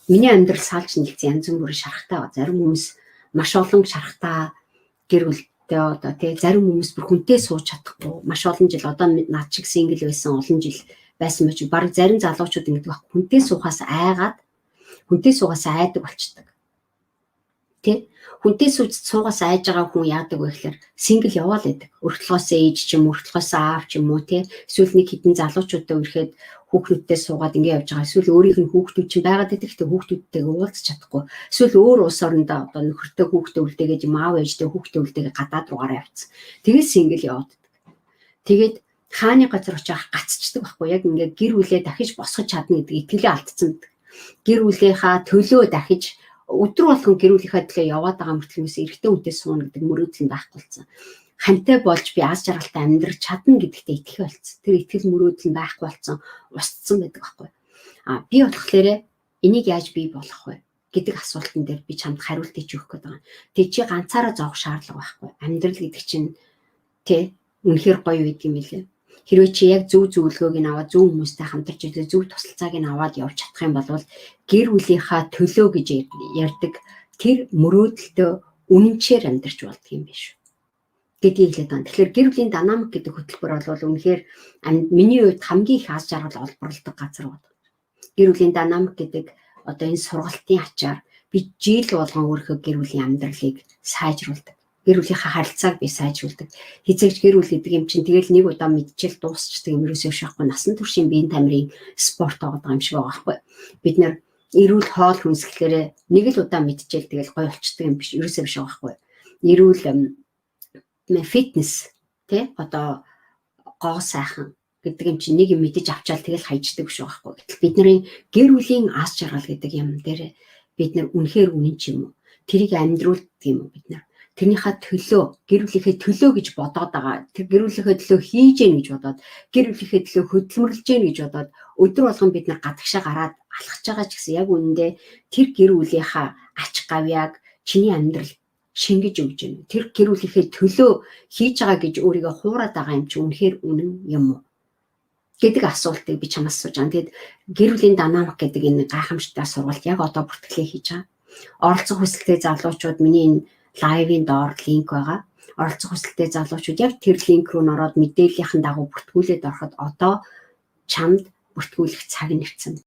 Миний амьдрал салж нэгдсэн янз бүрийн шарахтай ба зарим хүмүүс маш олон шарахтай гэр бүлтэй одоо тий зарим хүмүүс бүр хүнтэй сууж чадахгүй маш олон жил одоо над шиг сингл байсан олон жил байсан мөч баг зарим залуучууд ингэдэг баг хүнтэй суухаас айгаад хүнтэй суугаас айдаг болчдөг. Тэ хүнтэй суугаас айж байгаа хүн яадаг вэ гэхээр сингл яваал байдаг. Өртөлгөөс ээж ч юм өртөлгөөс аав ч юм уу тий эсвэл нэг хідэн залуучуудаа ирэхэд хүүхдүүдтэй суугаад ингэ явж байгаа. Эсвэл өөрийнх нь хүүхдүүд чинь байгаад байдаг. Гэхдээ хүүхдүүдтэйгээ уулзах чадахгүй. Эсвэл өөр улс орондоо одоо нөхөртэй хүүхдээ үлдээгээд юм аав ээжтэй хүүхдээ үлдээгээд гадаад руугаа явцсан. Тэгээд сингл яваад. Тэгээд хааны газар очиж гацчдаг байхгүй яг ингээд гэр бүлээ дахиж босгож чадна гэдэг итгэлээ алдсан. Гэр бүлийнхаа төлөө дахиж өдөр болгон гэр бүлийнхаа төлөө яваад байгаа мөртлөөс эрэгтэй хүнтэй сууна гэдэг мөрөөдөл нь байхгүй болсон. Хантай болж би аз жаргалтай амьдрах чадна гэдэгтээ итгэх болсон. Тэр итгэл мөрөөдөл нь байхгүй болсон, устсан байдаг байхгүй. Би болохоор энийг яаж бий болгох вэ гэдэг асуултан дээр би чамд хариулт өгөх гээд байгаа. Тэг чи ганцаараа зовх шаардлага байхгүй. Амьдрал гэдэг чинь тий үнэхээр гоё үед юм билээ. Хэрвээ чи яг зөв зөвлөгөөг нь аваад зөв хүмүүстэй хамтарч идэх зөв тусалцааг нь аваад явж чадах юм бол гэр бүлийнхаа төлөө гэж ярьдаг тэр мөрөөдөлтөө үнэнчээр амьдарч болдго юм биш үү гэдгийг хэлээд байна. Тэгэхээр гэр бүлийн динамик гэдэг хөтөлбөр бол үнэхээр миний хувьд хамгийн их аз жаргал олборлдог газар байна. Гэр бүлийн динамик гэдэг одоо энэ сургалтын ачаар би жил болгон өөрийнхөө гэр бүлийн амьдралыг сайжруулдаг. Гэр бүлийнхаа харилцааг би сайжруулдаг. Хизээч гэр бүл гэдэг юм чинь тэгэл нэг удаа мэдчихэл дуусчдаг юм ерөөсөө шахгүй. Насан туршийн биеийн тамирын спорт байгаа юм шиг байгаа байхгүй. Бид нэр эрүүл хоол хүнсгэлээр нэг л удаа мэдчихэл тэгэл гоё болчдөг юм биш ерөөсөө биш байгаа байхгүй. Эрүүл фитнес тий одоо гоо сайхан гэдэг юм чинь нэг юм мэдэж авчаал тэгэл хайждаг биш байгаа байхгүй. Гэтэл бидний гэр бүлийн аз жаргал гэдэг юм дээр бид нар үнэхээр үнэн ч юм уу тэрийг амьдруулдаг юм уу бид нар тэрнийхээ төлөө гэр бүлийнхээ төлөө гэж бодоод байгаа. Тэр гэр бүлийнхээ төлөө хийж гэнэ гэж бодоод гэр бүлийнхээ төлөө хөдөлмөрлөж гэнэ гэж бодоод өдөр болгон бид нар гадагшаа гараад алхаж байгаа ч гэсэн яг үүндээ тэр гэр бүлийнхаа ач гавьяаг чиний амьдрал шингэж өгж гэнэ. Тэр гэр бүлийнхээ төлөө хийж байгаа гэж өөрийгөө хуураад байгаа юм чи үнэхээр үнэн юм уу гэдэг асуултыг би чамаас сууж байгаа. Тэгэд гэр бүлийн динамик гэдэг энэ гайхамшигтай сургалт яг одоо бүртгэлээ хийж байгаа. Оролцох хүсэлтэй залуучууд миний энэ лайвын доор линк байгаа. Оролцох хүсэлтэй залуучууд яг тэр линк руу ороод мэдээллийнхэн дагуу бүртгүүлээд ороход одоо чамд бүртгүүлэх цаг нэрцэн.